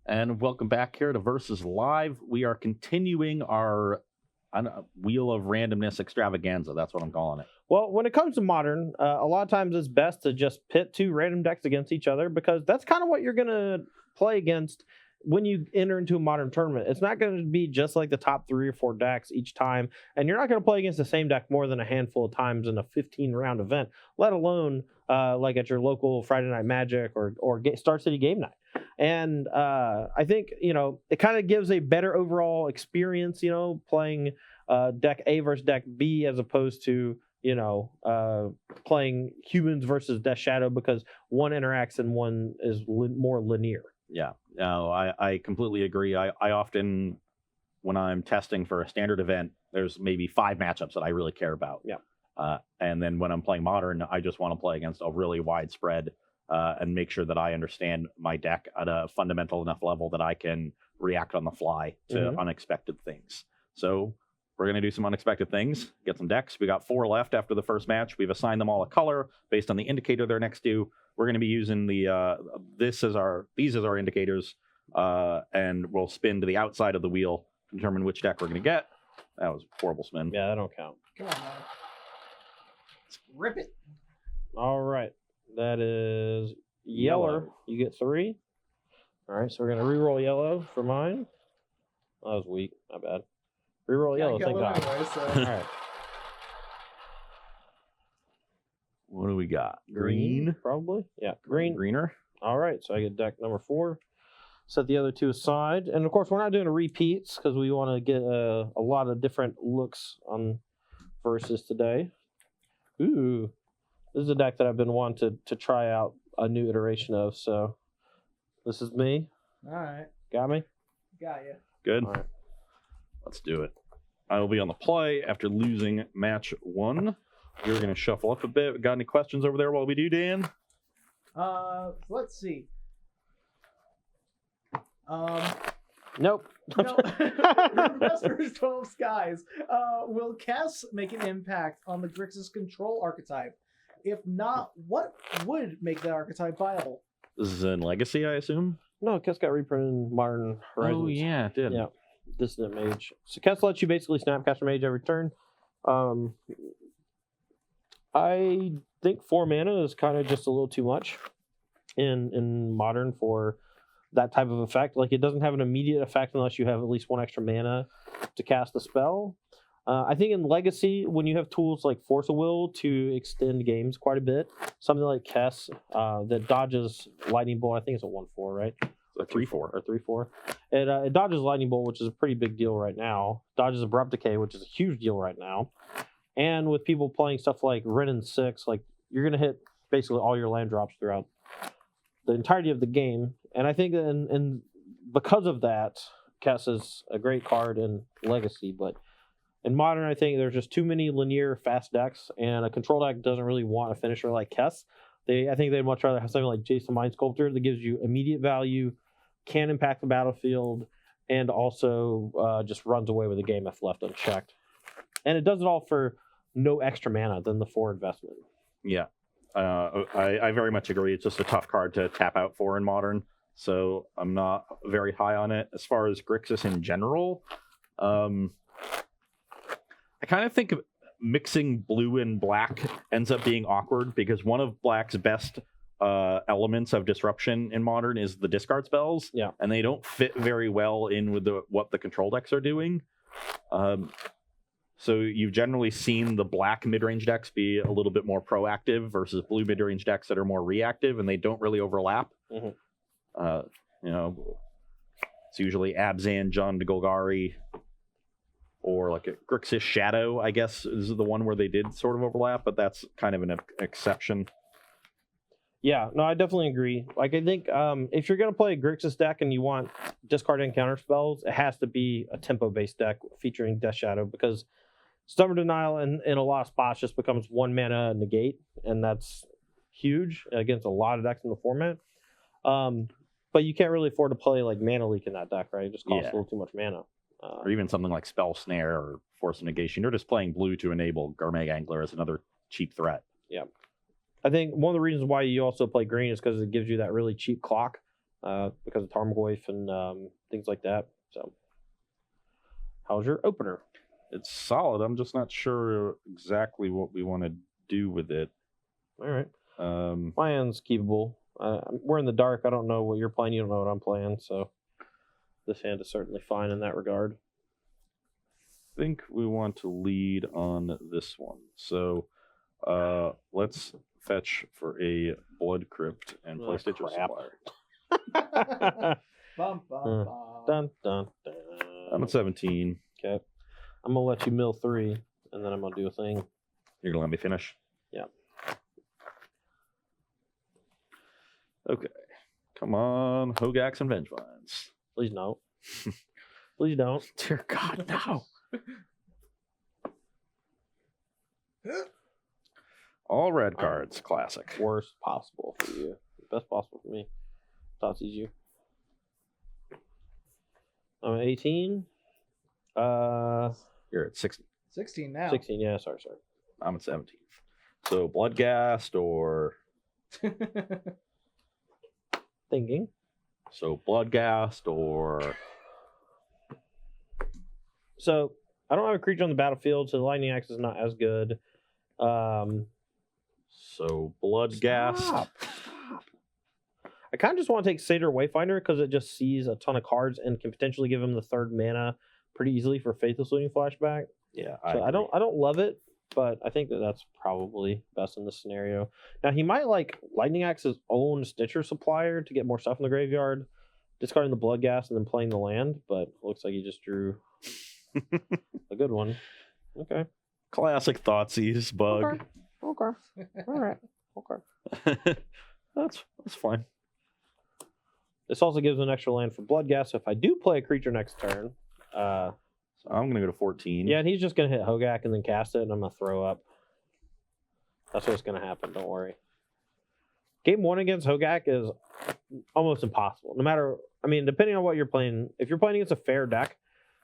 And welcome back here to Versus Live. We are continuing our Wheel of Randomness extravaganza. That's what I'm calling it. Well, when it comes to Modern, a lot of times it's best to just pit two random decks against each other because that's kind of what you're going to play against when you enter into a Modern tournament. It's not going to be just like the top 3 or 4 decks each time, and you're not going to play against the same deck more than a handful of times in a 15-round event, let alone like at your local Friday Night Magic or Star City Game Night. And I think, it kind of gives a better overall experience, playing deck A versus deck B as opposed to, playing humans versus Death Shadow because one interacts and one is more linear. Yeah, no, I completely agree. I often, when I'm testing for a standard event, there's maybe 5 matchups that I really care about. Yeah. And then when I'm playing Modern, I just want to play against a really wide spread and make sure that I understand my deck at a fundamental enough level that I can react on the fly to unexpected things. So we're going to do some unexpected things, get some decks. We got 4 left after the first match. We've assigned them all a color based on the indicator they're next to. We're going to be using these as our indicators, and we'll spin to the outside of the wheel to determine which deck we're going to get. That was a horrible spin. Yeah, that don't count. Come on, man. Rip it. All right. That is yellow. You get 3. All right, so we're going to reroll yellow for mine. That was weak. Not bad. Reroll yellow, thank God. Anyway, so. All right. What do we got? Green, probably. Yeah, green. Greener. All right, so I get deck number 4. Set the other 2 aside. And, of course, we're not doing a repeats because we want to get a lot of different looks on Versus today. Ooh, this is a deck that I've been wanting to try out a new iteration of. So this is me. All right. Got me? Got you. Good. All right. Let's do it. I will be on the play after losing match 1. We're going to shuffle up a bit. Got any questions over there while we do, Dan? Let's see. Nope. No. Investors 12 Skies. Will Kess make an impact on the Grixis control archetype? If not, what would make that archetype viable? This is in Legacy, I assume? No, Kess got reprinted in Modern Horizons. Oh, yeah, it did. Yeah. Dissident Mage. So Kess lets you basically Snapcaster Mage every turn. I think 4 mana is kind of just a little too much in Modern for that type of effect. Like, it doesn't have an immediate effect unless you have at least 1 extra mana to cast the spell. I think in Legacy, when you have tools like Force of Will to extend games quite a bit, something like Kess that dodges Lightning Bolt, I think it's a 1/4, right? A 3/4. Or 3/4. It dodges Lightning Bolt, which is a pretty big deal right now. Dodges Abrupt Decay, which is a huge deal right now. And with people playing stuff like Wrenn and 6, like, you're going to hit basically all your land drops throughout the entirety of the game. And I think and because of that, Kess is a great card in Legacy, but in Modern, I think there's just too many linear fast decks, and a control deck doesn't really want a finisher like Kess. I think they'd much rather have something like Jason Mind Sculptor that gives you immediate value, can impact the battlefield, and also just runs away with the game if left unchecked. And it does it all for no extra mana than the 4 investment. Yeah. I very much agree. It's just a tough card to tap out for in Modern, so I'm not very high on it. As far as Grixis in general, I kind of think mixing blue and black ends up being awkward because one of black's best elements of disruption in Modern is the discard spells. Yeah. And they don't fit very well in with what the control decks are doing. So you've generally seen the black mid-range decks be a little bit more proactive versus blue mid-range decks that are more reactive, and they don't really overlap. Mm-hmm. It's usually Abzan, John de Golgari, or like a Grixis Shadow, I guess, is the one where they did sort of overlap, but that's kind of an exception. Yeah, no, I definitely agree. Like, I think if you're going to play a Grixis deck and you want discard and counter spells, it has to be a tempo-based deck featuring Death Shadow, because Stubborn Denial in a lot of spots just becomes 1 mana negate, and that's huge against a lot of decks in the format. But you can't really afford to play like Mana Leak in that deck, right? It just costs a little too much mana. Or even something like Spell Snare or Force of Negation. You're just playing blue to enable Garmeg Angler as another cheap threat. Yeah. I think one of the reasons why you also play green is because it gives you that really cheap clock because of Tarmogoyf and things like that. So, how's your opener? It's solid. I'm just not sure exactly what we want to do with it. All right. Um, My hand's keepable. We're in the dark. I don't know what you're playing. You don't know what I'm playing. So this hand is certainly fine in that regard. I think we want to lead on this one. So let's fetch for a Blood Crypt and play Stitcher crap. Supplier. Bum, bum, bum. Dun, dun, dun. I'm at 17. Okay. I'm going to let you mill 3, and then I'm going to do a thing. You're going to let me finish? Yeah. Okay. Come on, Hogax and Vengevines. Please don't. Please don't. Dear God, no. All red cards, classic. Worst possible for you. Best possible for me. Thoughts you. I'm at 18. You're at 16. 16 now. 16, yeah, sorry. I'm at 17. So Bloodghast or Thinking. so Bloodghast or So, I don't have a creature on the battlefield, so the Lightning Axe is not as good. so Bloodghast. Stop. I kind of just want to take Satyr Wayfinder because it just sees a ton of cards and can potentially give him the 3rd mana pretty easily for Faithless Looting Flashback. Yeah, So I don't love it, but I think that's probably best in this scenario. Now he might like Lightning Axe's own Stitcher Supplier to get more stuff in the graveyard, discarding the Bloodghast and then playing the land. But looks like he just drew a good one. Okay. Classic Thoughtseize bug. Okay. All right. Okay. That's fine. This also gives an extra land for Bloodghast. So if I do play a creature next turn, So I'm gonna go to 14. yeah, and he's just gonna hit Hogak and then cast it, and I'm gonna throw up. That's what's gonna happen. Don't worry. Game 1 against Hogak is almost impossible. No matter, I mean, depending on what you're playing. If you're playing against a fair deck,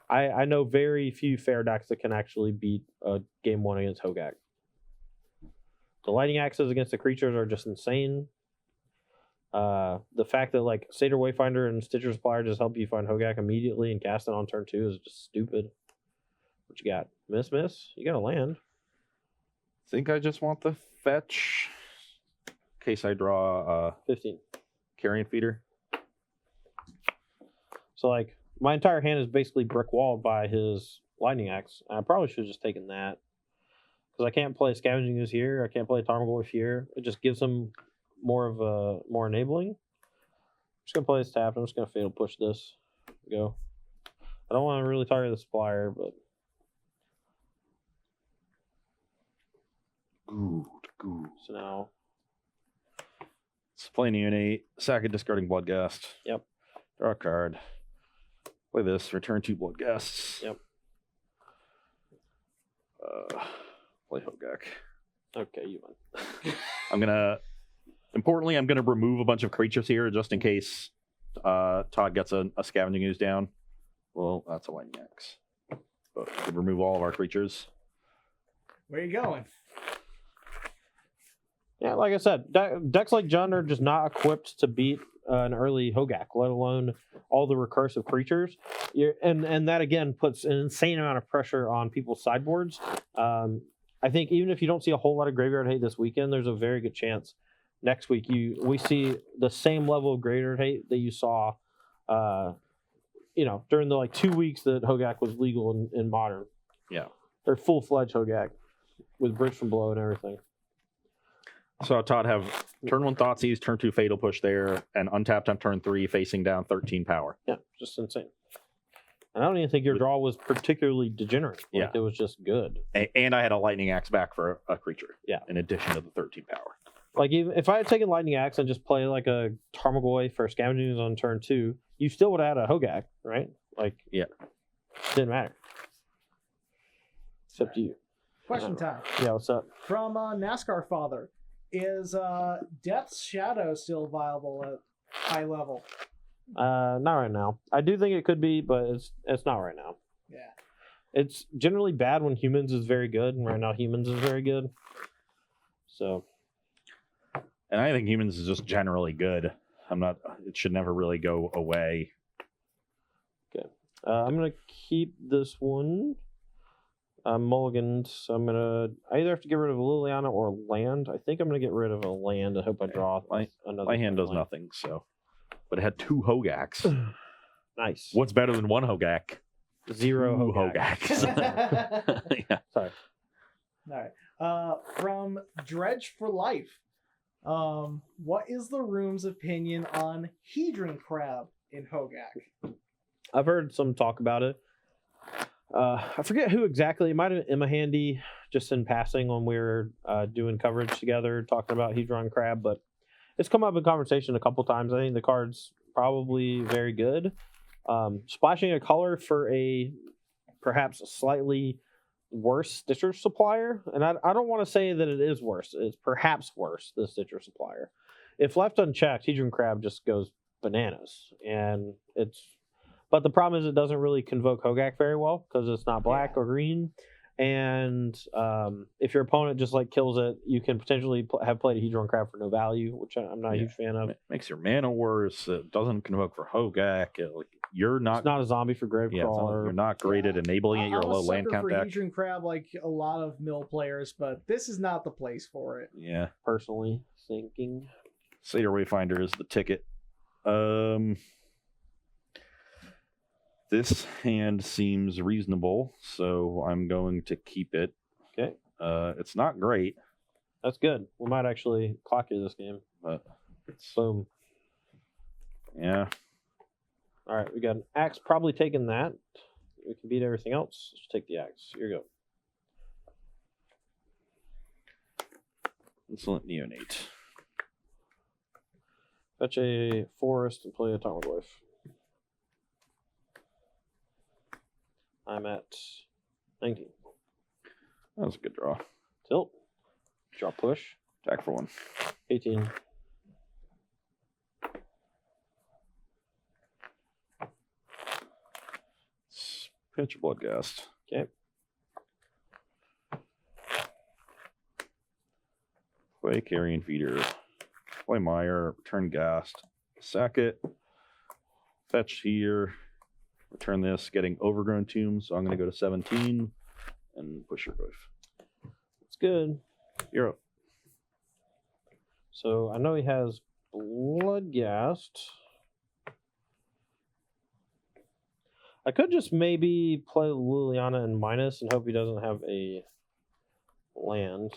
I know very few fair decks that can actually beat a Game 1 against Hogak. The Lightning Axes against the creatures are just insane. The fact that like Satyr Wayfinder and Stitcher Supplier just help you find Hogak immediately and cast it on turn 2 is just stupid. What you got? Miss? You got a land. think I just want the fetch in case I draw 15. Carrion Feeder. So like my entire hand is basically brick walled by his Lightning Axe. I probably should have just taken that. Because I can't play Scavenging Ooze here. I can't play Tarmogoyf here. It just gives him more enabling. I'm just gonna play this tap. I'm just gonna Fatal Push this. Go. I don't want to really target the Supplier, but Good. so now It's playing Unite, sack it, discarding Bloodghast. Yep. Draw a card. Play this, return 2 Bloodghasts. Yep. Play Hogak. okay, you win. I'm gonna remove a bunch of creatures here just in case Todd gets a Scavenging Ooze down. Well, that's a Lightning Axe. But we could remove all of our creatures. Where are you going? Yeah, like I said, decks like Jund are just not equipped to beat an early Hogak, let alone all the recursive creatures. And that again puts an insane amount of pressure on people's sideboards. I think even if you don't see a whole lot of graveyard hate this weekend, there's a very good chance next week we see the same level of graveyard hate that you saw, during the 2 weeks that Hogak was legal in Modern. Yeah. They're full-fledged Hogak with Bridge from Below and everything. So Todd have turn 1 Thoughtseize, turn 2 Fatal Push there, and untapped on turn 3, facing down 13 power. Yeah, just insane. And I don't even think your draw was particularly degenerate. Yeah. It was just good. And I had a Lightning Axe back for a creature. Yeah. In addition to the 13 power. Like, even if I had taken Lightning Axe and just play like a Tarmogoyf for Scavenging Ooze on turn 2, you still would have had a Hogak, right? Like, Yeah. Didn't matter. Except you. Question time. Yeah, what's up? From NASCAR Father. Is Death's Shadow still viable at high level? Not right now. I do think it could be, but it's not right now. Yeah. It's generally bad when Humans is very good, and right now Humans is very good. So, And I think Humans is just generally good. I'm not. It should never really go away. I'm gonna keep this one. Mulliganed. So I either have to get rid of Liliana or land. I think I'm gonna get rid of a land. I hope I draw another. My hand does land. nothing. So, but it had 2 Hogaks. Nice. What's better than 1 Hogak? 0 2 Hogak. Hogaks. Yeah. Sorry. All right. From Dredge for Life. What is the room's opinion on Hedron Crab in Hogak? I've heard some talk about it. I forget who exactly. It might have been Emma Handy, just in passing when we were doing coverage together, talking about Hedron Crab. But it's come up in conversation a couple times. I think the card's probably very good. Splashing a color for a perhaps slightly worse Stitcher supplier, and I don't want to say that it is worse. It's perhaps worse, the Stitcher supplier. If left unchecked, Hedron Crab just goes bananas, and but the problem is it doesn't really convoke Hogak very well because it's not black or green. And if your opponent just like kills it, you can potentially have played a Hedron Crab for no value, which I'm not a huge fan of. It makes your mana worse. It doesn't convoke for Hogak. You're not. It's not a zombie for Gravecrawler. You're not great at enabling it. You're a low land count deck. I'm a sucker for Hedron Crab, like a lot of mill players, but this is not the place for it. Yeah. Personally thinking. Satyr Wayfinder is the ticket. This hand seems reasonable, so I'm going to keep it. Okay. It's not great. That's good. We might actually clock you this game. But boom. Yeah. All right, we got an axe. Probably taking that. We can beat everything else. Let's take the axe. Here you go. Insolent Neonate. Fetch a forest and play a Tarmogoyf. I'm at 19. That was a good draw. Tilt. Draw push. Attack for 1. 18. Pitch Bloodghast. Okay. Play Carrion Feeder. Play Mire. Return Ghast. Sack it. Fetch here. Return this. Getting Overgrown Tomb, so I'm going to go to 17 and push your Goyf. It's good. You're up. So I know he has Bloodghast. I could just maybe play Liliana and minus and hope he doesn't have a land.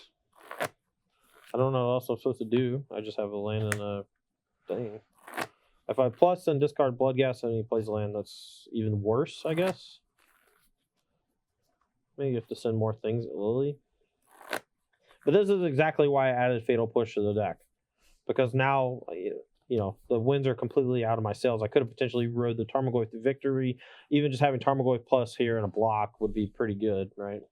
I don't know what else I'm supposed to do. I just have a land and a thing. If I plus and discard Bloodghast and he plays a land, that's even worse, I guess. Maybe you have to send more things at Lily. But this is exactly why I added Fatal Push to the deck. Because now, you know, the wins are completely out of my sails. I could have potentially rode the Tarmogoyf to victory. Even just having Tarmogoyf plus here and a block would be pretty good, right?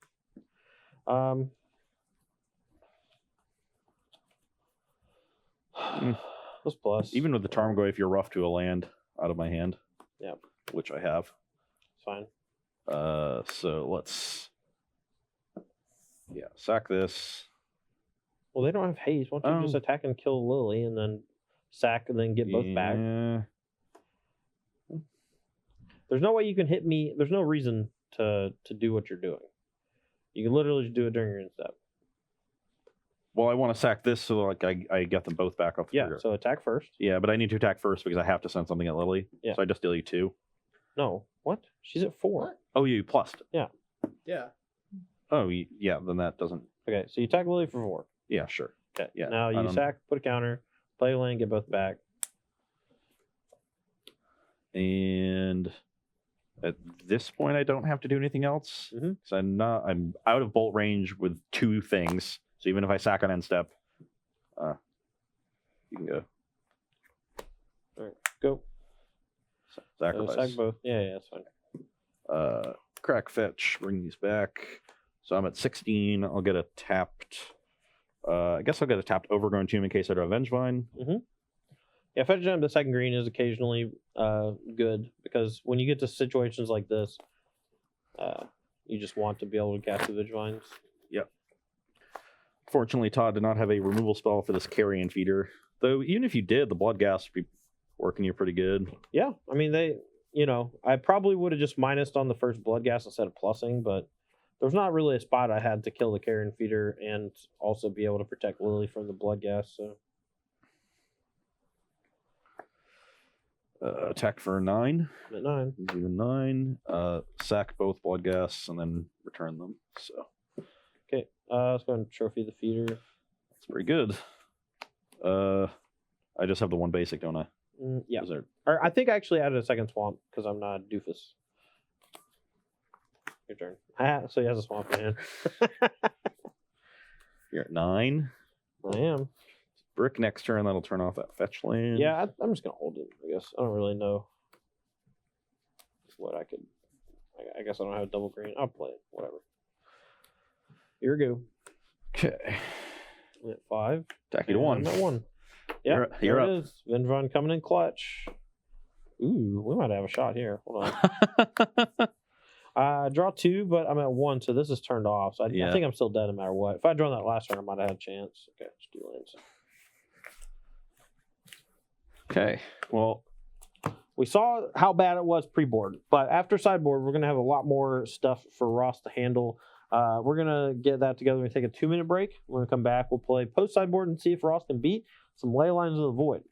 Let's plus. Even with the Tarmogoyf, you're rough to a land out of my hand. Yep. Which I have. Fine. So let's... Yeah, sack this. Well, they don't have haste. Why don't you just attack and kill Lily and then sack and then get both back? There's no way you can hit me. There's no reason to do what you're doing. You can literally just do it during your end step. Well, I want to sack this so like I get them both back off the trigger. So attack first. Yeah, but I need to attack first because I have to send something at Lily. Yeah. So I just deal you 2. No. What? She's at 4. What? Oh, you plussed. Yeah. Oh, yeah, then that doesn't... Okay, so you attack Lily for 4. Yeah, sure. Okay. Yeah. Now you sack, put a counter, play a lane, get both back. And at this point, I don't have to do anything else because I'm out of bolt range with 2 things. So even if I sack on end step, you can go. All right, go. Sacrifice. Sack both. Yeah, that's fine. Crack fetch. Bring these back. So I'm at 16. I'll get a tapped. I guess I'll get a tapped Overgrown Tomb in case I do a Vengevine. Yeah, fetching up the second green is occasionally good because when you get to situations like this, you just want to be able to cast the Vengevines. Yep. Fortunately, Todd did not have a removal spell for this Carrion Feeder. Though, even if you did, the Bloodghast would be working you pretty good. Yeah, I mean I probably would have just minused on the first Bloodghast instead of plussing, but there's not really a spot I had to kill the Carrion Feeder and also be able to protect Lily from the Bloodghast. So Attack for 9. at 9. Even 9. Sack both Bloodghasts and then return them. So Okay, let's go and trophy the feeder. that's pretty good. I just have the one basic, don't I? Yeah, Is there... or I think I actually added a second swamp because I'm not a doofus. Your turn. So he has a swamp in hand. You're at 9. I am. Brick next turn, that'll turn off that fetch land. Yeah, I'm just gonna hold it. I guess I don't really know what I could. I guess I don't have a double green. I'll play it. Whatever. Here we go. Okay. I'm at 5. Attack you to 1. I'm at 1. Yeah, You're there up. it is. Vindron coming in clutch. Ooh, we might have a shot here. Hold on. I draw 2, but I'm at 1, so this is turned off. So I think I'm still dead no matter what. If I'd drawn that last turn, I might have had a chance. Okay, let's do lands. Okay. Well, We saw how bad it was pre-board, but after sideboard, we're going to have a lot more stuff for Ross to handle. We're going to get that together. We're going to take a 2-minute break. We're going to come back. We'll play post-sideboard and see if Ross can beat some Ley Lines of the Void.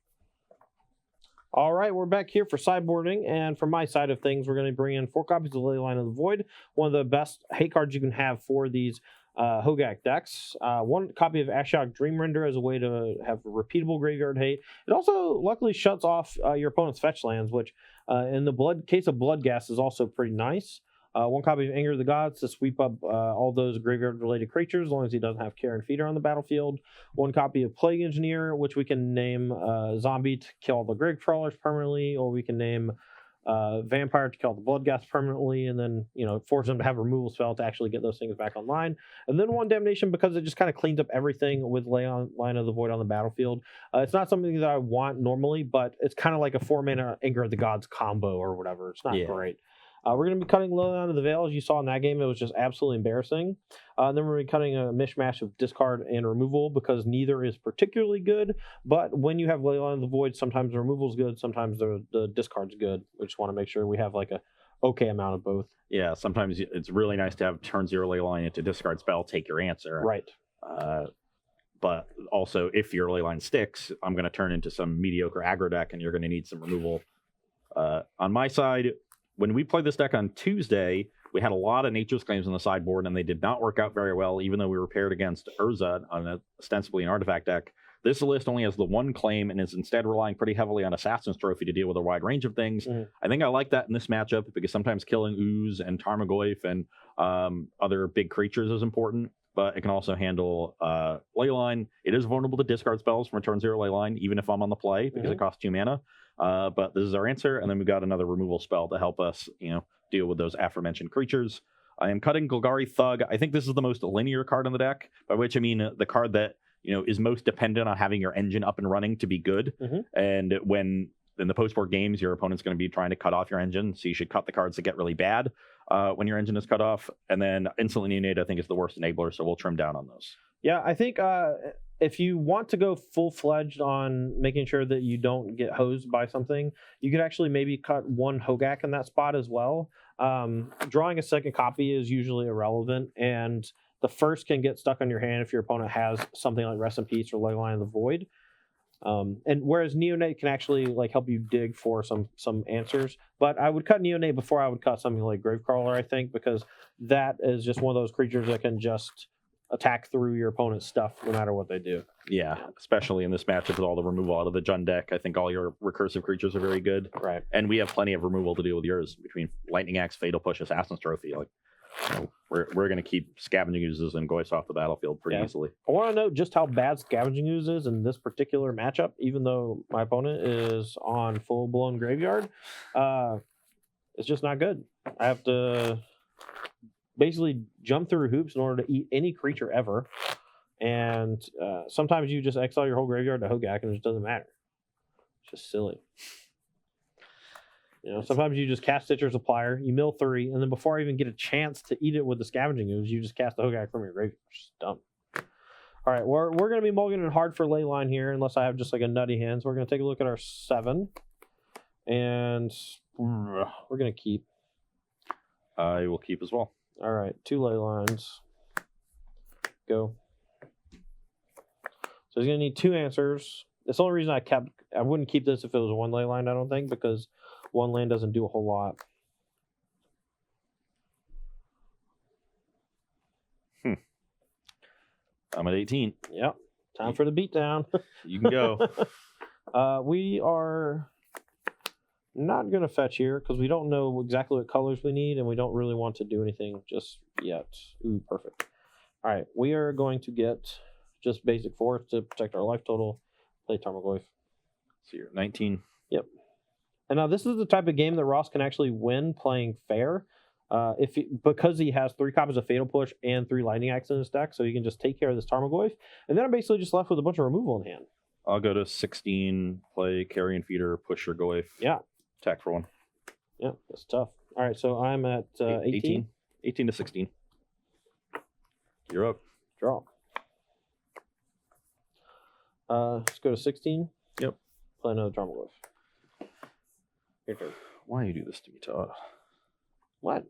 All right, we're back here for sideboarding, and from my side of things, we're going to bring in 4 copies of Ley Line of the Void, one of the best hate cards you can have for these Hogak decks. 1 copy of Ashok Dreamrender as a way to have repeatable graveyard hate. It also luckily shuts off your opponent's fetch lands, which in the case of Bloodghast is also pretty nice. 1 copy of Anger of the Gods to sweep up all those graveyard-related creatures, as long as he doesn't have Carrion Feeder on the battlefield. 1 copy of Plague Engineer, which we can name Zombie to kill all the Grave Crawlers permanently, or we can name Vampire to kill the Bloodghast permanently, and then force them to have a removal spell to actually get those things back online. And then 1 Damnation because it just kind of cleans up everything with Line of the Void on the battlefield. It's not something that I want normally, but it's kind of like a 4-mana Anger of the Gods combo or whatever. It's not great. We're going to be cutting Ley Line of the Veil. As you saw in that game, it was just absolutely embarrassing. Then we're going to be cutting a mishmash of discard and removal because neither is particularly good. But when you have Ley Line of the Void, sometimes the removal is good, sometimes the discard's good. We just want to make sure we have like a okay amount of both. Yeah, sometimes it's really nice to have turn 0 Ley Line into discard spell, take your answer. Right. But also, if your Ley Line sticks, I'm going to turn into some mediocre aggro deck, and you're going to need some removal. On my side, when we played this deck on Tuesday, we had a lot of Nature's Claims on the sideboard, and they did not work out very well, even though we were paired against Urza on ostensibly an artifact deck. This list only has the 1 claim and is instead relying pretty heavily on Assassin's Trophy to deal with a wide range of things. I think I like that in this matchup because sometimes killing Ooze and Tarmogoyf and other big creatures is important, but it can also handle Ley Line. It is vulnerable to discard spells from a turn 0 Ley Line, even if I'm on the play, because it costs 2 mana. But this is our answer, and then we got another removal spell to help us, deal with those aforementioned creatures. I am cutting Golgari Thug. I think this is the most linear card in the deck, by which I mean the card that is most dependent on having your engine up and running to be good. And when in the post-board games, your opponent's going to be trying to cut off your engine, so you should cut the cards that get really bad when your engine is cut off. And then Instantly Neonate, I think, is the worst enabler, so we'll trim down on those. Yeah, I think if you want to go full-fledged on making sure that you don't get hosed by something, you could actually maybe cut 1 Hogak in that spot as well. Drawing a second copy is usually irrelevant, and the first can get stuck on your hand if your opponent has something like Rest in Peace or Ley Line of the Void. And whereas Neonate can actually help you dig for some answers, but I would cut Neonate before I would cut something like Gravecrawler, I think, because that is just one of those creatures that can just attack through your opponent's stuff no matter what they do. Yeah, especially in this matchup with all the removal out of the Jund deck. I think all your recursive creatures are very good. Right. And we have plenty of removal to deal with yours between Lightning Axe, Fatal Push, Assassin's Trophy. We're going to keep Scavenging Oozes and Goyce off the battlefield pretty easily. I want to note just how bad Scavenging Ooze is in this particular matchup, even though my opponent is on full-blown graveyard. It's just not good. I have to basically jump through hoops in order to eat any creature ever. And sometimes you just exile your whole graveyard to Hogak and it just doesn't matter. It's just silly. Sometimes you just cast Stitcher's Supplier, you mill 3, and then before I even get a chance to eat it with the Scavenging Ooze, you just cast the Hogak from your graveyard. It's just dumb. All right, we're going to be mulliganing hard for Ley Line here, unless I have just a nutty hand. So we're going to take a look at our 7. And we're going to keep. I will keep as well. All right, 2 ley lines. Go. So he's going to need 2 answers. That's the only reason I wouldn't keep this if it was a 1 ley line, I don't think, because 1 land doesn't do a whole lot. I'm at 18. Yep. Time for the beatdown. You can go. We are not going to fetch here because we don't know exactly what colors we need, and we don't really want to do anything just yet. Ooh, perfect. All right, we are going to get just basic force to protect our life total. Play Tarmogoyf. So you're at 19. Yep. And now this is the type of game that Ross can actually win playing fair. Because he has 3 copies of Fatal Push and 3 Lightning Axes in his deck, so he can just take care of this Tarmogoyf, and then I'm basically just left with a bunch of removal in hand. I'll go to 16, play Carrion Feeder, push your Goyf. Yeah. Attack for 1. Yeah, that's tough. All right, so I'm at 18. 18 to 16. You're up. Draw. Let's go to 16. Yep. Play another Tarmogoyf. Your turn. Why you do this to me, Todd? What?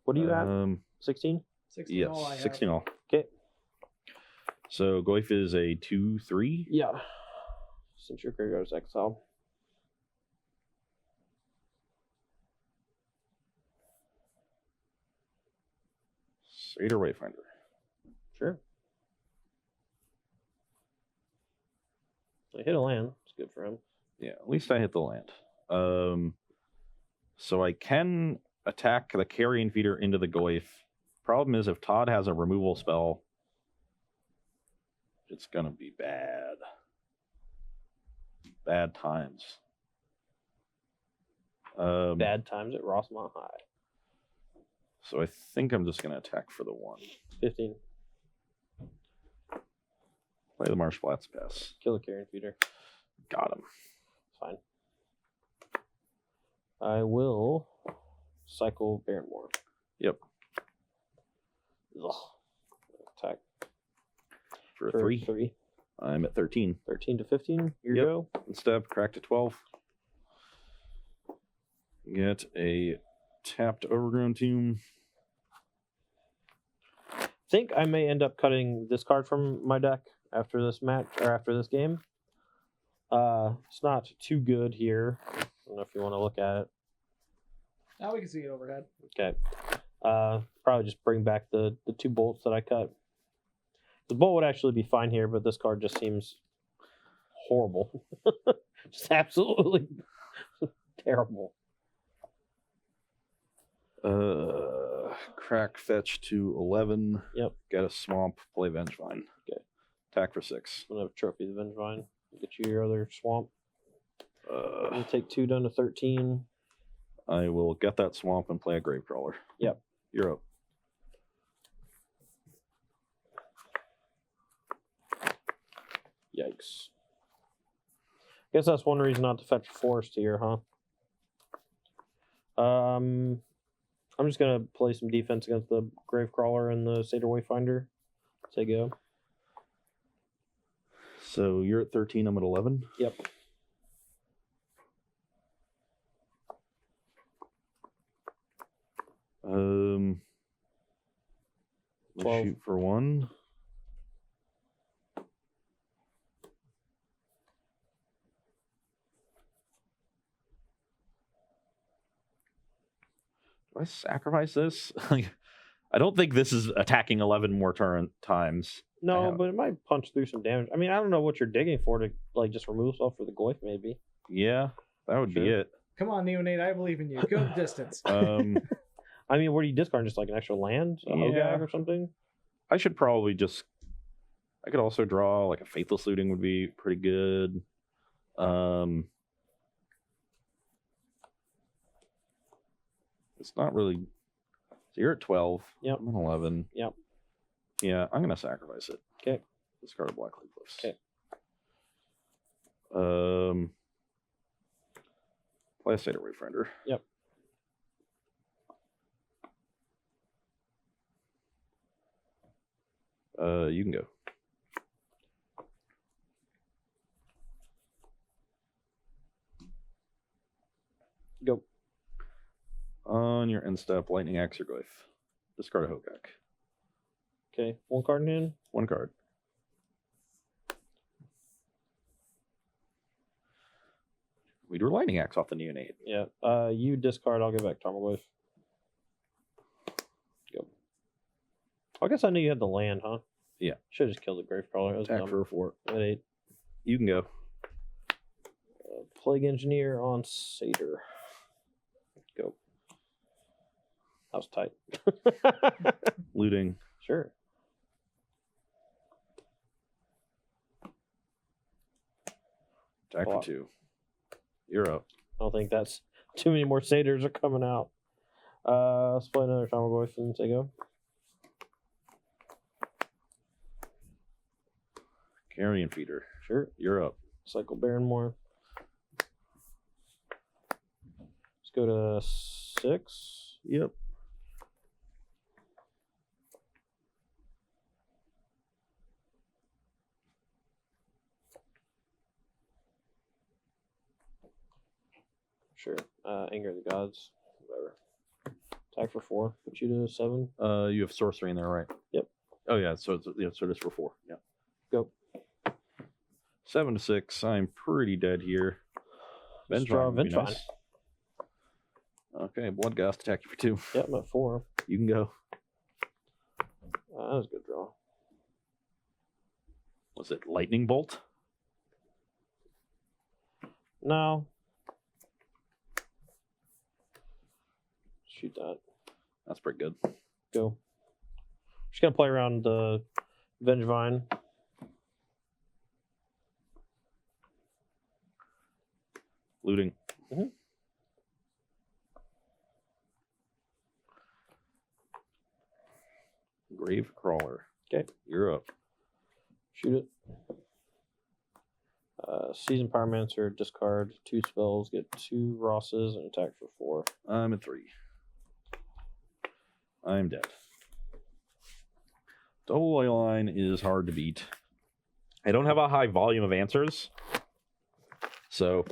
What do you have? 16? 16 Yes, all I have. 16 all. Okay. So Goyf is a 2/3. Yeah. Since your graveyard is exile. Satyr Wayfinder. Sure. I hit a land. It's good for him. Yeah, at least I hit the land. So I can attack the Carrion Feeder into the Goyf. Problem is, if Todd has a removal spell, it's gonna be bad. Bad times. Bad times at Rossmont High. So I think I'm just gonna attack for the 1. 15. Play the Marsh Flats pass. Kill the Carrion Feeder. Got him. Fine. I will cycle Baronmore. Yep. Ugh. Attack For a for 3. 3. I'm at 13. 13 to 15. Your Yep. go. Instead, crack to 12. Get a tapped Overgrown Tomb. Think I may end up cutting this card from my deck after this match or after this game. It's not too good here. I don't know if you want to look at it. Now we can see it overhead. Okay. Probably just bring back the 2 bolts that I cut. The bolt would actually be fine here, but this card just seems horrible. Just absolutely terrible. Crack fetch to 11. Yep. Get a swamp, play Vengevine. Okay. Attack for 6. I'm gonna have Trophy the Vengevine. Get you your other swamp. I'm gonna Uh, take 2 down to 13. I will get that swamp and play a Gravecrawler. Yep. You're up. Yikes. Guess that's one reason not to fetch Forest here, huh? I'm just gonna play some defense against the Gravecrawler and the Satyr Wayfinder. Say go. So you're at 13, I'm at 11. Yep. Let's 12. shoot for 1. Do I sacrifice this? I don't think this is attacking 11 more times. No, have- but it might punch through some damage. I mean, I don't know what you're digging for to like just remove stuff for the Goyf, maybe. Yeah, that would be Sure. it. Come on, Neonate, I believe in you. Go the distance. I mean, what do you discard? Just like an extra land, a Yeah. Hogag or something? I should probably just. I could also draw like a Faithless Looting would be pretty good. It's not really. So you're at 12. Yep. I'm at 11. Yep. Yeah, I'm gonna sacrifice it. Okay. Discard a Black Leafless. Okay. Play a Satyr Wayfinder. Yep. You can go. Go. On your end step, Lightning Axe or Glyph. Discard a Hogak. Okay, 1 card in hand. 1 card. We drew Lightning Axe off the Neonate. Yeah. You discard. I'll get back Tarmogoyf. Go. I guess I knew you had the land, huh? Yeah. Should have just killed the Grave Crawler. That was Attack dumb. for a 4. At 8. You can go. Plague Engineer on Satyr. Go. That was tight. Looting. Sure. Attack Block. for 2. You're up. I don't think that's too many more Satyrs are coming out. Let's play another Tarmogoyf and say go. Carrion Feeder. Sure. You're up. Cycle Baronmore. Let's go to 6. Yep. Sure. Anger of the Gods. Whatever. Attack for 4. Put you to 7. You have sorcery in there, right? Yep. Oh yeah, so it's, yeah, so it is for 4. Yeah. Go. 7 to 6. I'm pretty dead here. Let's draw would be Vengevine. nice. Okay, Bloodghast attack you for 2. Yep, I'm at 4. You can go. That was a good draw. Was it Lightning Bolt? No. Shoot that. That's pretty good. Go. Just gonna play around the Vengevine. Looting. Mhm. Grave Crawler. Okay. You're up. Shoot it. Season Pyromancer, discard 2 spells, get 2 Rosses, and attack for 4. I'm at 3. I'm dead. Double ley line is hard to beat. I don't have a high volume of answers, so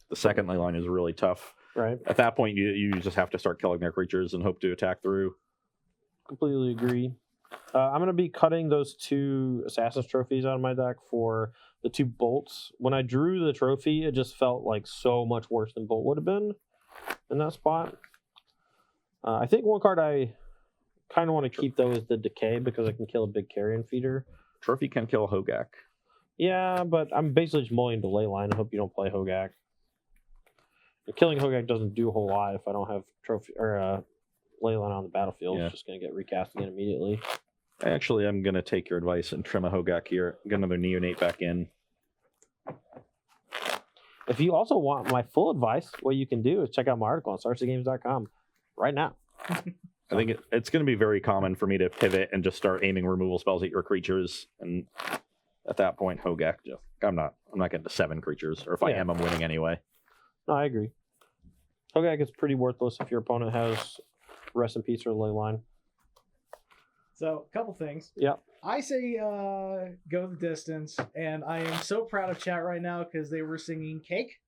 the second ley line is really tough. Right. At that point, you just have to start killing their creatures and hope to attack through. Completely agree. I'm going to be cutting those 2 Assassin's Trophies out of my deck for the 2 Bolts. When I drew the trophy, it just felt like so much worse than Bolt would have been in that spot. I think one card I kind of want to keep, though, is the Decay, because I can kill a big Carrion Feeder. Trophy can kill Hogak. Yeah, but I'm basically just mulling to Leyline. I hope you don't play Hogak. Killing Hogak doesn't do a whole lot if I don't have Trophy or Leyline on the battlefield. Yeah. It's just going to get recast again immediately. Actually, I'm going to take your advice and trim a Hogak here. Get another Neonate back in. If you also want my full advice, what you can do is check out my article on StarCityGames.com right now. I think it's going to be very common for me to pivot and just start aiming removal spells at your creatures, and at that point, Hogak. I'm not getting to 7 creatures, or if I Yeah. am, I'm winning anyway. No, I agree. Hogak is pretty worthless if your opponent has Rest in Peace or Leyline. So, a couple things. Yep. I say go the distance, and I am so proud of chat right now because they were singing Cake.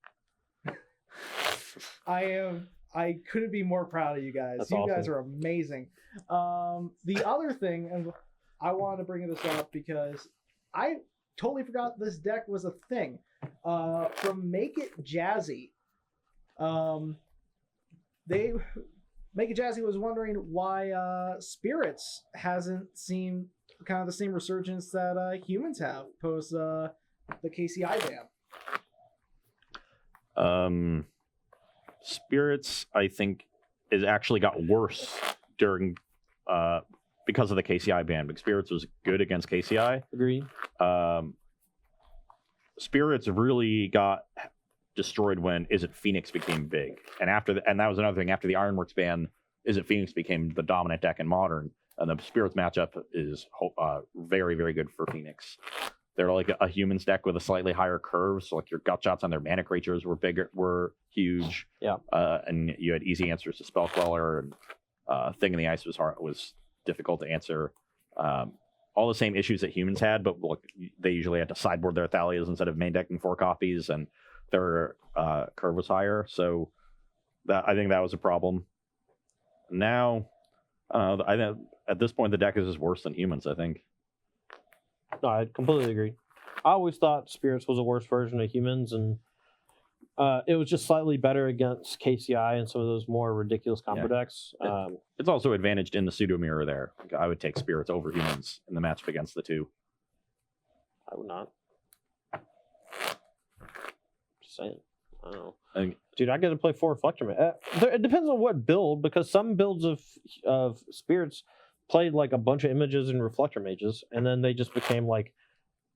I couldn't be more proud of you guys. That's You guys awesome. are amazing. The other thing, and I wanted to bring this up because I totally forgot this deck was a thing. From Make It Jazzy, they Make It Jazzy was wondering why Spirits hasn't seen kind of the same resurgence that humans have post the KCI ban. Spirits, I think, is actually got worse during because of the KCI ban. Because Spirits was good against KCI. Agreed. Spirits really got destroyed when Is It Phoenix became big, and and that was another thing. After the Ironworks ban, Is It Phoenix became the dominant deck in Modern, and the Spirits matchup is very, very good for Phoenix. They're like a humans deck with a slightly higher curve, so like your gut shots on their mana creatures were huge. Yeah. And you had easy answers to Spell Queller, and Thing in the Ice was difficult to answer. All the same issues that humans had, but look, they usually had to sideboard their Thalias instead of main decking 4 copies, and their curve was higher. So I think that was a problem. Now, I think at this point the deck is just worse than humans. I think. No, I completely agree. I always thought Spirits was a worse version of humans, and it was just slightly better against KCI and some of those more ridiculous combo decks. It's also advantaged in the pseudo mirror there. I would take Spirits over humans in the matchup against the two. I would not. Just saying. I don't know. Dude, I get to play 4 Reflector Man. It depends on what build, because some builds of Spirits played like a bunch of images and Reflector Mages, and then they just became like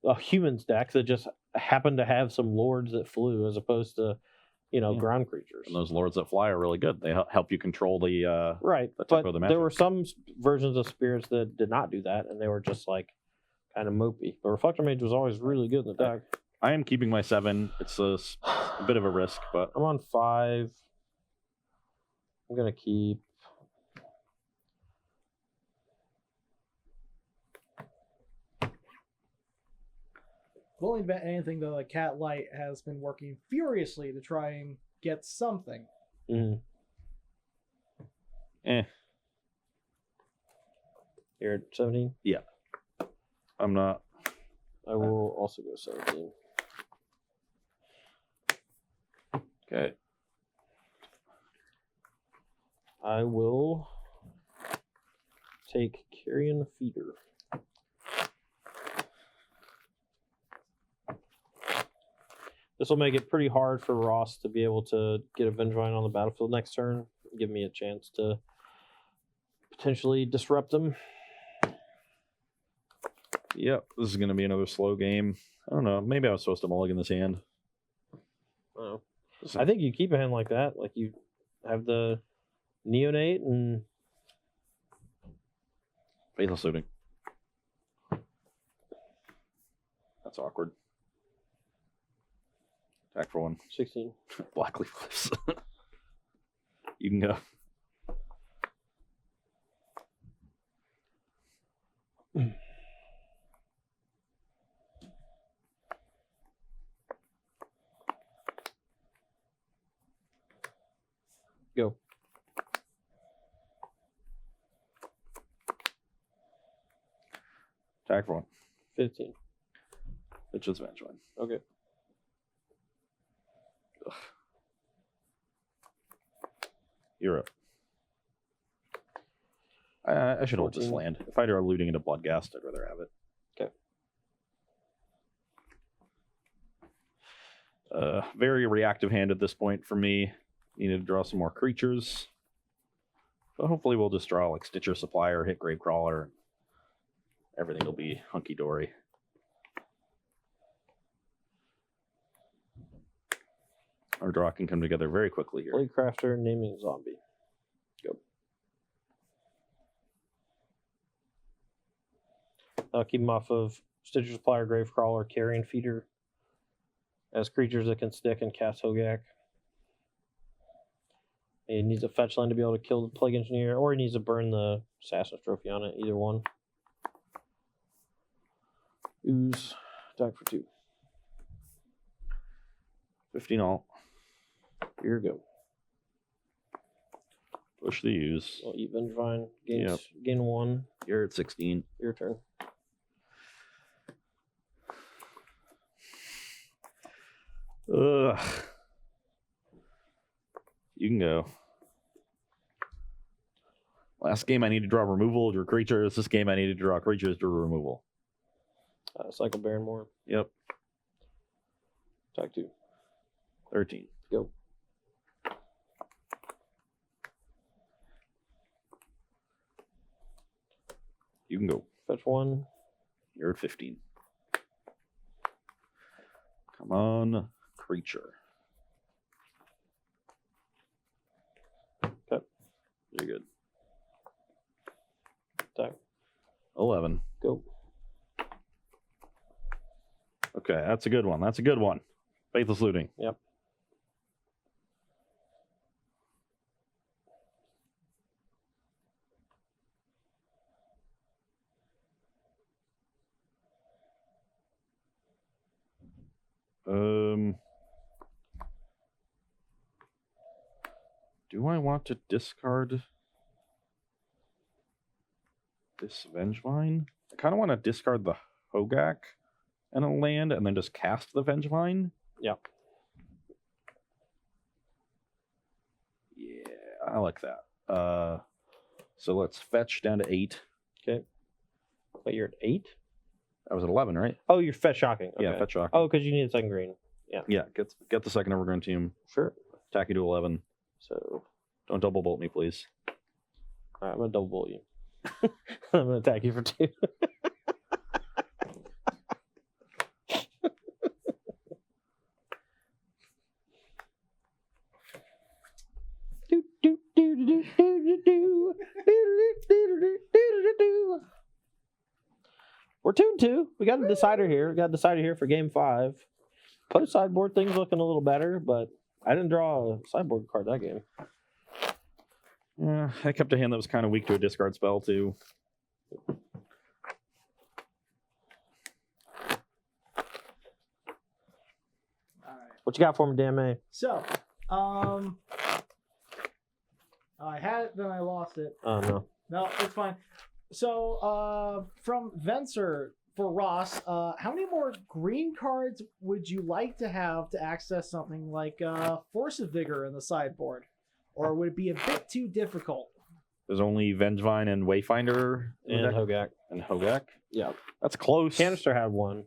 a humans deck that just happened to have some lords that flew as opposed to, ground creatures. And those lords that fly are really good. They help you control the right. the But tempo of the there matchup. were some versions of Spirits that did not do that, and they were just like kind of mopey. But Reflector Mage was always really good in the deck. I am keeping my 7. It's a bit of a risk, but I'm on 5. I'm gonna keep. Willing to bet anything though, like Cat Light has been working furiously to try and get something. Mm. eh, You're at 17. I'm not. I will also go 17. Okay. I will take Carrion Feeder. This will make it pretty hard for Ross to be able to get a Vengevine on the battlefield next turn. Give me a chance to potentially disrupt them. Yep, this is going to be another slow game. I don't know. Maybe I was supposed to mulligan this hand. Oh. I think you keep a hand like that. Like you have the Neonate and Faithless Looting. That's awkward. Attack for 1. 16. Blackleaf Cliffs. You can go. Go. Attack for 1. 15. It's just Vengevine. Okay. You're up. I should hold this 14. land. If I were looting into Bloodghast, I'd rather have it. Okay. Very reactive hand at this point for me. Needed to draw some more creatures. But hopefully we'll just draw like Stitcher Supplier, hit Gravecrawler. Everything will be hunky-dory. Our draw can come together very quickly here. Blade Crafter, naming zombie. Go. I'll keep him off of Stitcher Supplier, Gravecrawler, Carrion Feeder as creatures that can stick and cast Hogak. He needs a fetch land to be able to kill the Plague Engineer, or he needs to burn the Assassin's Trophy on it, either one. Ooze, attack for 2. 15 alt. Here you go. Push the use. I'll eat Vengevine, Yep. gain 1. You're at 16. Your turn. Ugh. You can go. Last game I need to draw removal, drew creatures. This game I need to draw creatures, drew removal. Cycle Baron more. Yep. Attack 2. 13. Go. You can go. Fetch 1. You're at 15. Come on, creature. Okay. You're good. Attack. 11. Go. Okay, that's a good one. That's a good one. Faithless Looting. Yep. Do I want to discard this Vengevine? I kind of want to discard the Hogak and a land and then just cast the Vengevine. Yep. Yeah, I like that. So let's fetch down to 8. Okay. Wait, you're at 8? I was at 11, right? Oh, you're fetch shocking. Okay. Yeah, fetch shock. Oh, because you need a second green. Yeah, get the second Evergreen Team. Sure. Attack you to 11. So, Don't double bolt me, please. all right, I'm going to double bolt you. I'm going to attack you for 2. We're 2-2. We got a decider here. We got a decider here for game 5. Post sideboard things looking a little better, but I didn't draw a sideboard card that game. Yeah, I kept a hand that was kind of weak to a discard spell, too. All right. What you got for me, Dan A? So, I had it, then I lost it. Oh no. No, it's fine. So, from Venser for Ross, how many more green cards would you like to have to access something like Force of Vigor in the sideboard? Or would it be a bit too difficult? There's only Vengevine and Wayfinder in the And deck. Hogak. And Hogak. Yeah. That's close. Canister had one.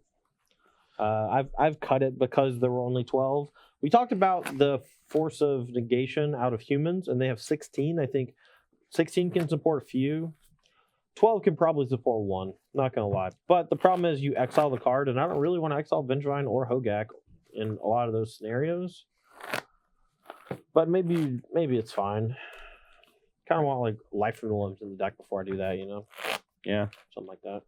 I've cut it because there were only 12. We talked about the Force of Negation out of humans, and they have 16. I think 16 can support a few. 12 can probably support one. Not gonna lie, but the problem is you exile the card, and I don't really want to exile Vengevine or Hogak in a lot of those scenarios. But maybe it's fine. Kind of want like Life from the Limbs in the deck before I do that, you know, Yeah. something like that.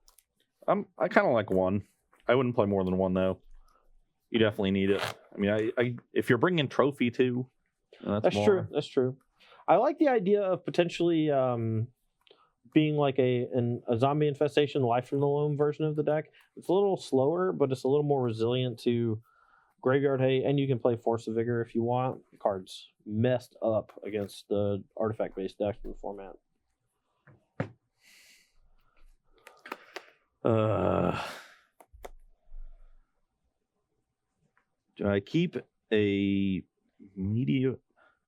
I kind of like one. I wouldn't play more than one, though. You definitely need it. I mean, I if you're bringing Trophy, too, That's more. true. That's true. I like the idea of potentially being like a zombie infestation Life from the Loam version of the deck. It's a little slower, but it's a little more resilient to Graveyard Hate, and you can play Force of Vigor if you want. The card's messed up against the artifact-based decks in the format. Do I keep a mediocre?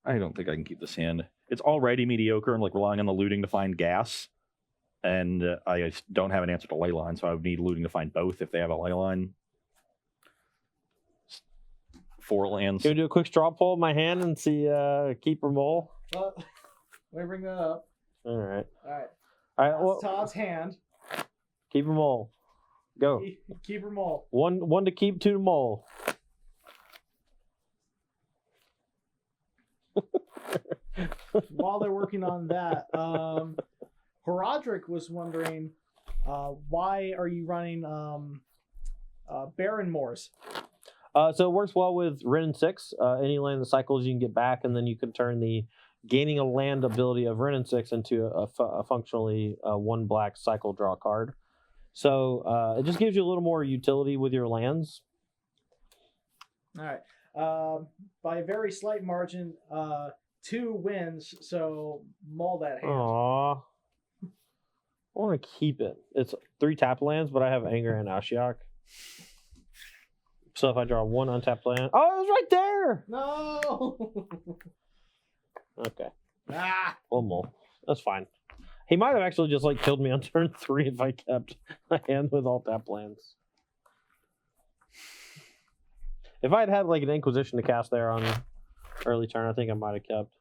I don't think I can keep this hand. It's already mediocre and like relying on the looting to find gas. And I just don't have an answer to Leyline, so I would need looting to find both if they have a Leyline. 4 lands. Can we do a quick straw poll of my hand and see keeper mole? Well, let me bring that up. All right. All right. All right. That's Well, Todd's hand. keeper mole. Go. Keeper mole. One to keep, 2 to mole. While they're working on that, Horadric was wondering why are you running Baron Moors? So it works well with Wrenn and 6. Any land that cycles you can get back, and then you can turn the gaining a land ability of Wrenn and 6 into a functionally 1 black cycle draw card. So it just gives you a little more utility with your lands. All right. By a very slight margin, 2 wins, so maul that hand. Aww. I want to keep it. It's 3 tap lands, but I have Anger and Ashiok. So if I draw 1 untapped land, oh, it was right there. No! Okay, Ah! one more. That's fine. He might have actually just like killed me on turn 3 if I kept a hand with all tap lands. If I had had like an Inquisition to cast there on early turn, I think I might have kept.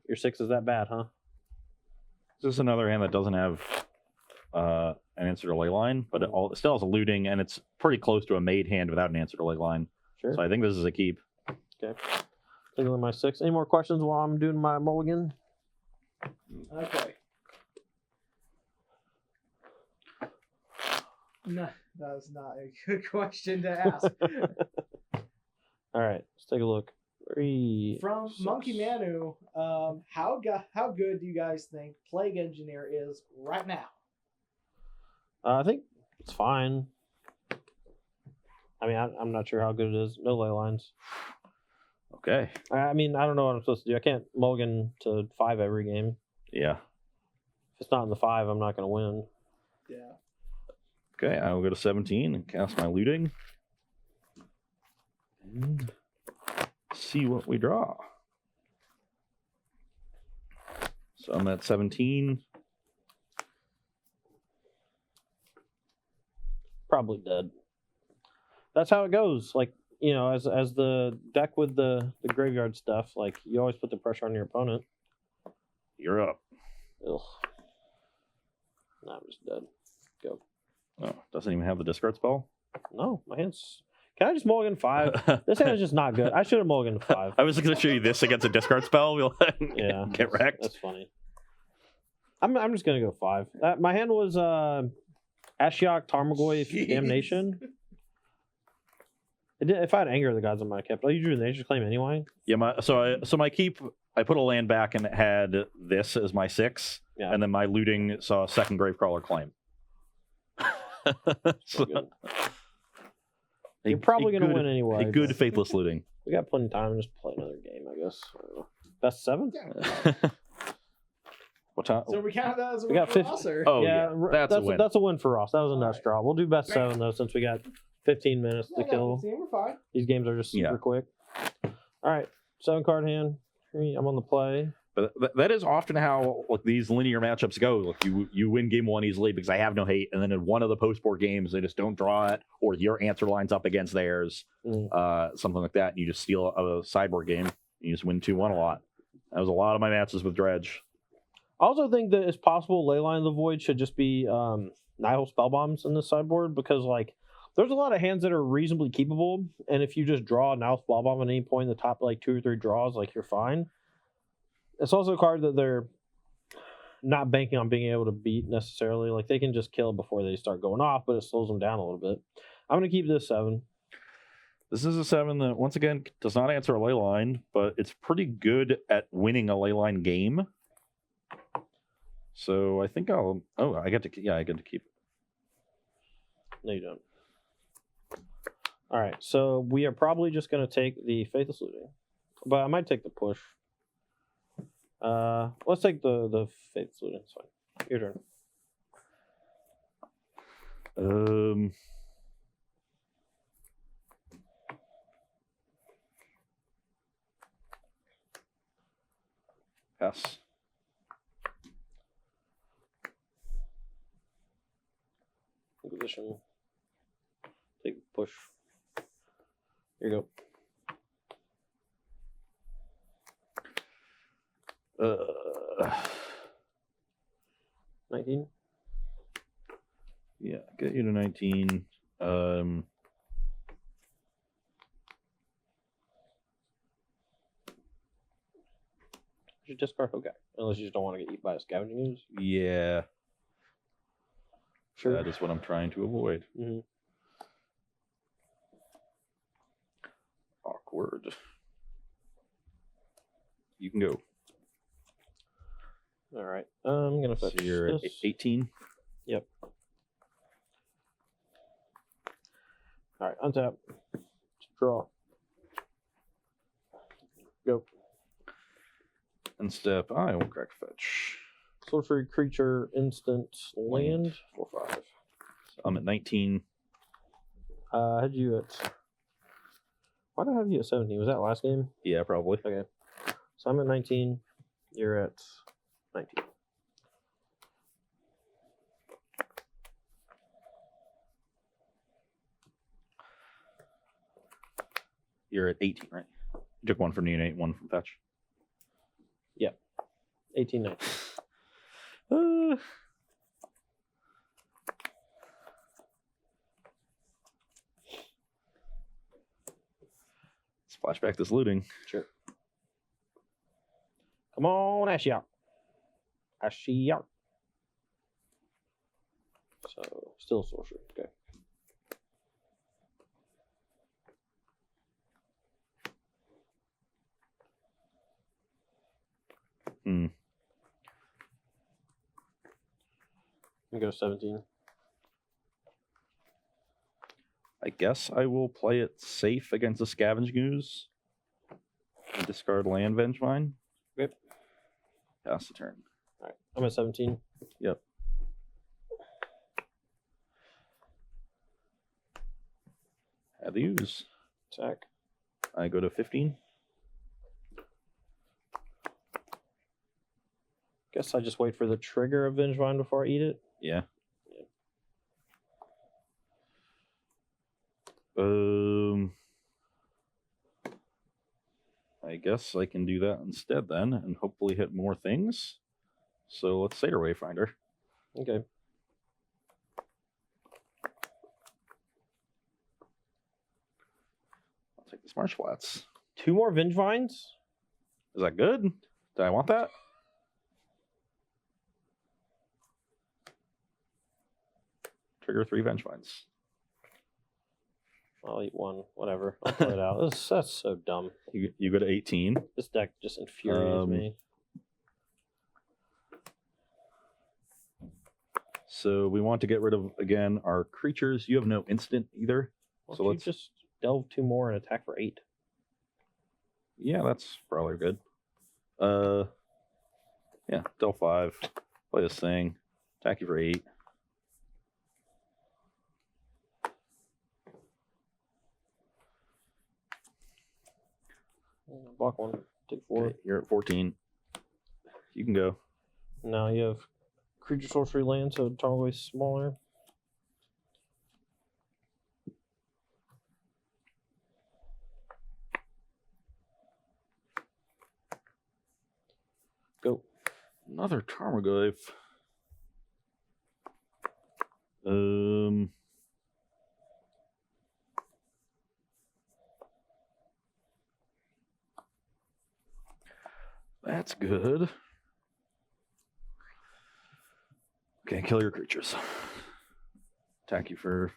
Your 6 is that bad, huh? This is another hand that doesn't have an answer to Leyline, but it still has a looting, and it's pretty close to a made hand without an answer to Leyline. Sure. So I think this is a keep. Okay. Thinking of my 6. Any more questions while I'm doing my mulligan? Okay. No, that was not a good question to ask. All right, let's take a look. 3 From 6. Monkey Manu, how good do you guys think Plague Engineer is right now? I think it's fine. I mean, I'm not sure how good it is. No ley lines. Okay. I mean, I don't know what I'm supposed to do. I can't mulligan to 5 every game. Yeah. If it's not in the 5, I'm not going to win. Yeah. Okay, I will go to 17 and cast my looting. And see what we draw. So I'm at 17. Probably dead. That's how it goes. Like, you know, as the deck with the graveyard stuff, like, you always put the pressure on your opponent. You're up. Ugh. Nah, I'm just dead. Go. Oh, doesn't even have the discard spell? No, my hand's... Can I just mulligan 5? This hand is just not good. I should have mulliganed 5. I was going to show you this against a discard spell. We'll Yeah. get wrecked. That's funny. I'm just going to go 5. My hand was Ashiok Tarmogoyf Damnation. If I had Anger of the Gods, I might have kept it. Oh, you drew the Nature's Claim anyway? Yeah, my keep, I put a land back and it had this as my 6. Yeah. And then my looting saw a second Gravecrawler Claim. So, Good. You're probably going to win anyway. A good but faithless looting. We got plenty of time to just play another game, I guess. I don't know. Best 7? What time? So we count that as a We win got for 50 us, or? Oh, yeah. That's a win. That's a win for Ross. That was a nice Alright. draw. We'll do best 7, though, since we got 15 minutes to kill. We're fine. These games are just super quick. All right. 7-card hand. I'm on the play. But that is often how like these linear matchups go. Like you win game 1 easily because I have no hate, and then in one of the post board games they just don't draw it, or your answer lines up against theirs, something like that, and you just steal a sideboard game. And you just win 2-1 a lot. That was a lot of my matches with Dredge. I also think that it's possible Leyline of the Void should just be Nihil Spellbombs in this sideboard, because like there's a lot of hands that are reasonably keepable, and if you just draw a Nihil Spellbomb at any point in the top like 2 or 3 draws, like you're fine. It's also a card that they're not banking on being able to beat necessarily. Like they can just kill before they start going off, but it slows them down a little bit. I'm going to keep this 7. This is a 7 that once again does not answer a ley line, but it's pretty good at winning a ley line game. So I think I get to keep it. No, you don't. All right, so we are probably just going to take the Faithless Looting, but I might take the push. Let's take the Faithless Looting. It's fine. Your turn. Pass. Position. Take push. Here you go. 19. Yeah, get you to 19. You discard Hogak, unless you just don't want to get eaten by a Scavenging Ooze. Yeah, Sure. that is what I'm trying to avoid. Mm-hmm. Awkward. You can go. All right. I'm gonna fetch So you're at this. 18. Yep. All right. Untap. Draw. Go. And step, I will crack fetch. Sorcery creature instant land 4/5. So I'm at 19. I had you at. Why did I have you at 17? Was that last game? Yeah, probably. Okay. So I'm at 19. You're at 19. You're at 18, right? You took one from Neonate, one from Fetch. 18, 19. Splash back this looting. Sure. Come on, Ashiok. Ashiok. So, still sorcery. Okay. I'm gonna go 17. I guess I will play it safe against the Scavenging Ooze. Discard land Vengevine. Yep. Pass the turn. All right, I'm at 17. Yep. Had to use. Attack. I go to 15. Guess I just wait for the trigger of Vengevine before I eat it. Yeah. I guess I can do that instead then, and hopefully hit more things. So let's Satyr Wayfinder. Okay. I'll take this Marsh Flats. 2 more Vengevines? Is that good? Do I want that? Trigger 3 Vengevines. I'll eat 1. Whatever. I'll play it out. That's so dumb. You go to 18. This deck just infuriates me. So we want to get rid of, again, our creatures. You have no instant either. Why So don't let's you just delve 2 more and attack for 8. Yeah, that's probably good. Yeah, Del 5. Play this thing. Attack you for 8. Block 1. Take 4. Okay, you're at 14. You can go. Now you have creature sorcery land, so Tarmogoyf's smaller. Go. Another Tarmogoyf. That's good. Okay, kill your creatures. Attack you for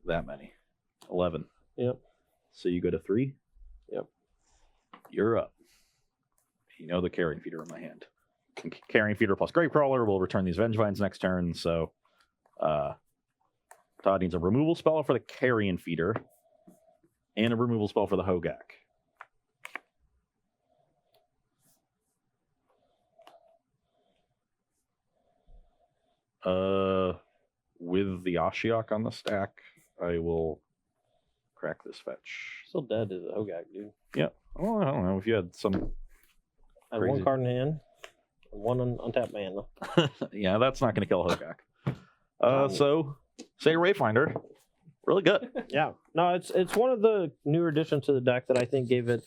that many. 11. Yep. So you go to 3? Yep. You're up. You know the Carrion Feeder in my hand. Carrion Feeder plus Gravecrawler will return these Vengevines next turn, so Todd needs a removal spell for the Carrion Feeder and a removal spell for the Hogak. With the Ashiok on the stack, I will crack this fetch. Still dead is a Hogak, dude. Yeah. Well, I don't know if you had some. I have Crazy. 1 card in hand, and 1 untapped mana. Yeah, that's not going to kill Hogak. So, Satyr Wayfinder, really good. Yeah, no, it's one of the newer additions to the deck that I think gave it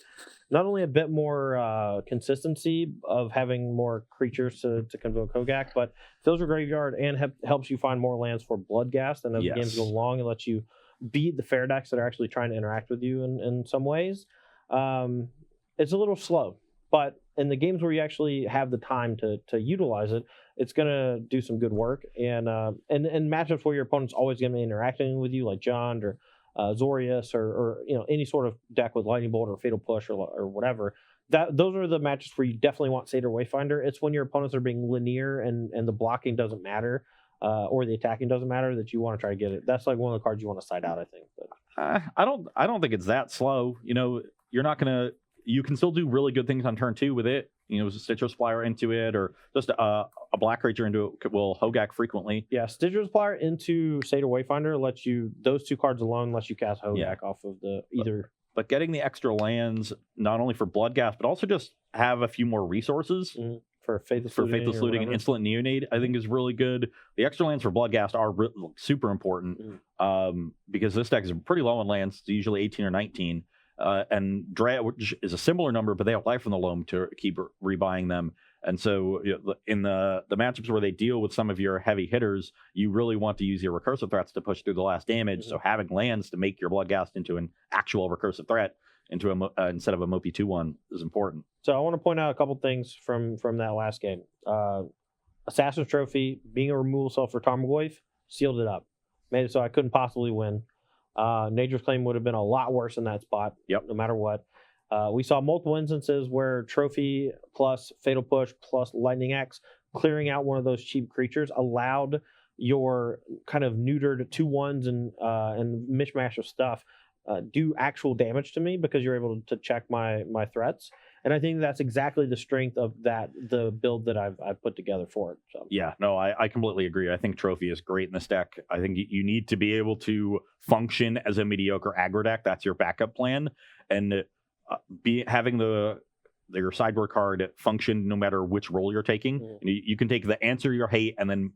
not only a bit more consistency of having more creatures to convoke Hogak, but fills your graveyard and helps you find more lands for Bloodghast. And as the games go along, it lets you beat the fair decks that are actually trying to interact with you in some ways. It's a little slow, but in the games where you actually have the time to utilize it, it's going to do some good work. And matchups where your opponent's always going to be interacting with you, like John or Zorius or any sort of deck with Lightning Bolt or Fatal Push or whatever. Those are the matches where you definitely want Satyr Wayfinder. It's when your opponents are being linear and the blocking doesn't matter or the attacking doesn't matter that you want to try to get it. That's like one of the cards you want to side out, I think. But I don't think it's that slow. You're not gonna. You can still do really good things on turn 2 with it. Stitcher Supplier into it, or just a black creature into it will Hogak frequently. Yeah, Stitcher Supplier into Satyr Wayfinder lets you, those 2 cards alone lets you cast Hogak off of the either. But getting the extra lands, not only for Bloodghast, but also just have a few more resources for Faithless Looting and Insolent Neonate, I think is really good. The extra lands for Bloodghast are super important because this deck is pretty low on lands. It's usually 18 or 19. And Drea, which is a similar number, but they have Life from the Loam to keep rebuying them. And so in the matchups where they deal with some of your heavy hitters, you really want to use your recursive threats to push through the last damage. So having lands to make your Bloodghast into an actual recursive threat into instead of a Mopey 2/1 is important. So I want to point out a couple things from that last game. Assassin's Trophy, being a removal spell for Tarmogoyf, sealed it up. Made it so I couldn't possibly win. Nature's Claim would have been a lot worse in that spot, no matter what. We saw multiple instances where Trophy plus Fatal Push plus Lightning Axe, clearing out one of those cheap creatures, allowed your kind of neutered 2/1s and mishmash of stuff do actual damage to me because you're able to check my threats. And I think that's exactly the strength of the build that I've put together for it. So Yeah, no, I completely agree. I think Trophy is great in this deck. I think you need to be able to function as a mediocre aggro deck. That's your backup plan, and having your sideboard card function no matter which role you're taking. Mm. You can take the answer your hate and then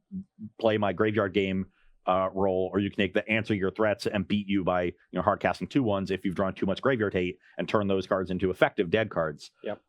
play my graveyard game role, or you can take the answer your threats and beat you by hard casting 2/1s if you've drawn too much graveyard hate and turn those cards into effective dead cards. Yep.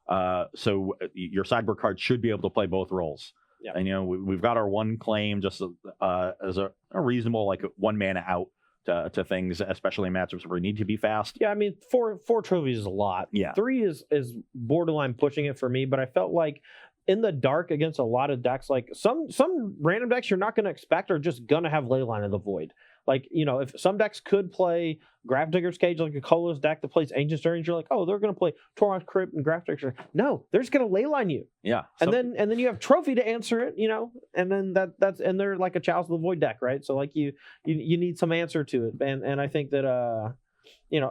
So your sideboard card should be able to play both roles. Yep. And we've got our one claim just as a reasonable like 1 mana out to things, especially in matchups where you need to be fast. Yeah, I mean, four trophies is a lot. Yeah. 3 is borderline pushing it for me, but I felt like in the dark against a lot of decks, like some random decks you're not going to expect are just going to have Leyline of the Void. Like, if some decks could play Grafdigger's Cage, like a Kolo's deck that plays Ancient Stirrings, you're like, oh, they're going to play Tauron's Crypt and Grafdigger's. No, they're just going to Leyline you. Yeah. And then you have Trophy to answer it, and then that's and they're like a Chalice of the Void deck, right? So like you need some answer to it, and I think that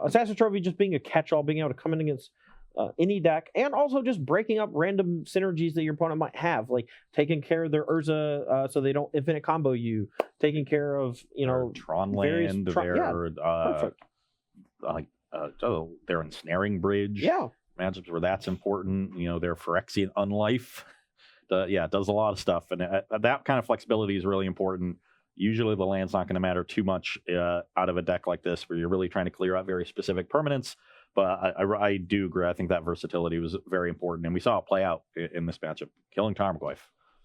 Assassin Trophy just being a catch-all, being able to come in against any deck, and also just breaking up random synergies that your opponent might have, like taking care of their Urza so they don't infinite combo you, taking care of Tron Land, perfect. Their Ensnaring Bridge. Yeah. Matchups where that's important. Their Phyrexian Unlife. It does a lot of stuff, and that kind of flexibility is really important. Usually the land's not going to matter too much out of a deck like this where you're really trying to clear out very specific permanents. But I do agree. I think that versatility was very important, and we saw it play out in this matchup, killing Tarmogoyf.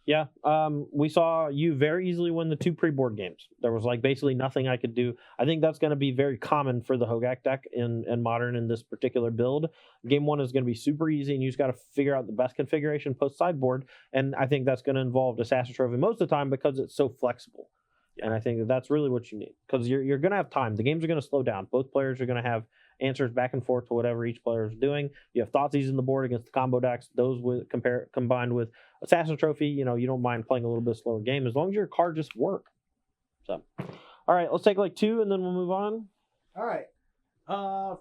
Yeah, we saw you very easily win the 2 pre-board games. There was like basically nothing I could do. I think that's going to be very common for the Hogak deck in Modern in this particular build. Game 1 is going to be super easy, and you just got to figure out the best configuration post sideboard. And I think that's going to involve Assassin Trophy most of the time because it's so flexible. And I think that's really what you need, because you're going to have time. The games are going to slow down. Both players are going to have answers back and forth to whatever each player is doing. You have Thoughtseize in the board against the combo decks. Those combined with Assassin Trophy, you don't mind playing a little bit slower game as long as your card just work. So, all right, let's take like 2 and then we'll move on. All right.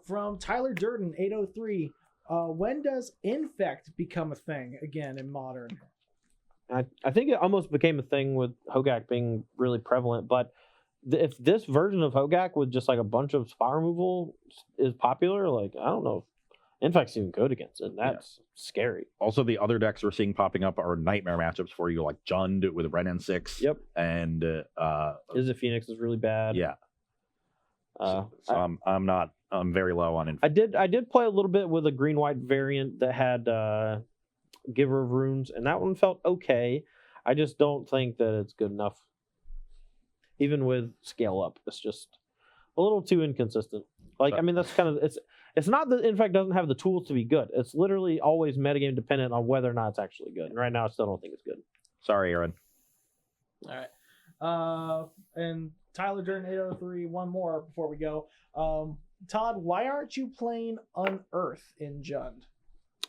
From Tyler Durden, 803. When does Infect become a thing again in Modern? I think it almost became a thing with Hogak being really prevalent, but if this version of Hogak with just like a bunch of spot removal is popular, like I don't know if Infect's even good against it. That's scary. Also, the other decks we're seeing popping up are nightmare matchups for you, like Jund with Renin 6. Yep. And Izzet Phoenix is really bad. Yeah. I'm very low on Infect. I did play a little bit with a green-white variant that had Giver of Runes, and that one felt okay. I just don't think that it's good enough. Even with scale up, it's just a little too inconsistent. Like, I mean, that's kind of it's not that Infect doesn't have the tools to be good. It's literally always metagame dependent on whether or not it's actually good. And right now, I still don't think it's good. Sorry, Aaron. All right. And Tyler Durden, 803, one more before we go. Todd, why aren't you playing Unearth in Jund?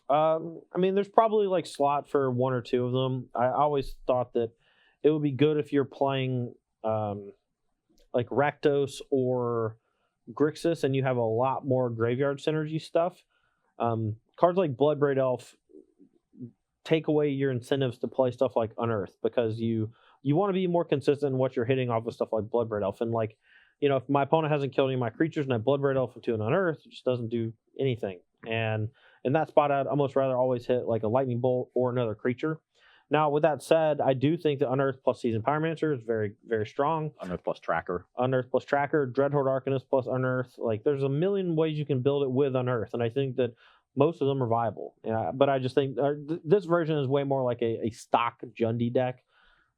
I mean, there's probably like slot for 1 or 2 of them. I always thought that it would be good if you're playing like Rakdos or Grixis and you have a lot more graveyard synergy stuff. Cards like Bloodbraid Elf take away your incentives to play stuff like Unearth, because you want to be more consistent in what you're hitting off with stuff like Bloodbraid Elf. And like, if my opponent hasn't killed any of my creatures and I Bloodbraid Elf into an Unearth, it just doesn't do anything. And in that spot, I'd almost rather always hit like a Lightning Bolt or another creature. Now, with that said, I do think that Unearth plus Seasoned Pyromancer is very, very strong. Unearth plus Tracker. Unearth plus Tracker, Dreadhorde Arcanist plus Unearth. Like, there's a million ways you can build it with Unearth, and I think that most of them are viable. But I just think this version is way more like a stock Jundy deck.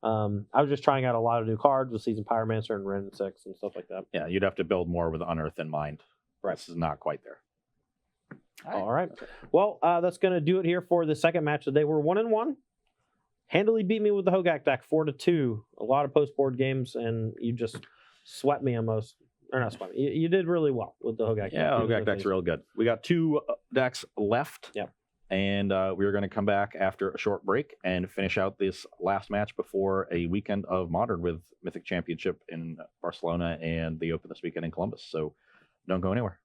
I was just trying out a lot of new cards with Seasoned Pyromancer and Renin 6 and stuff like that. Yeah, you'd have to build more with Unearth in mind. Right. This is not quite there. All right. Well, that's going to do it here for the second match today. We're 1-1. Handily beat me with the Hogak deck 4-2. A lot of post board games, and you just swept me almost. Or not swept me. You did really well with the Hogak deck. Yeah, Hogak deck's real good. We got 2 decks left. Yeah. And we're going to come back after a short break and finish out this last match before a weekend of Modern with Mythic Championship in Barcelona and the Open this weekend in Columbus. So Don't go anywhere.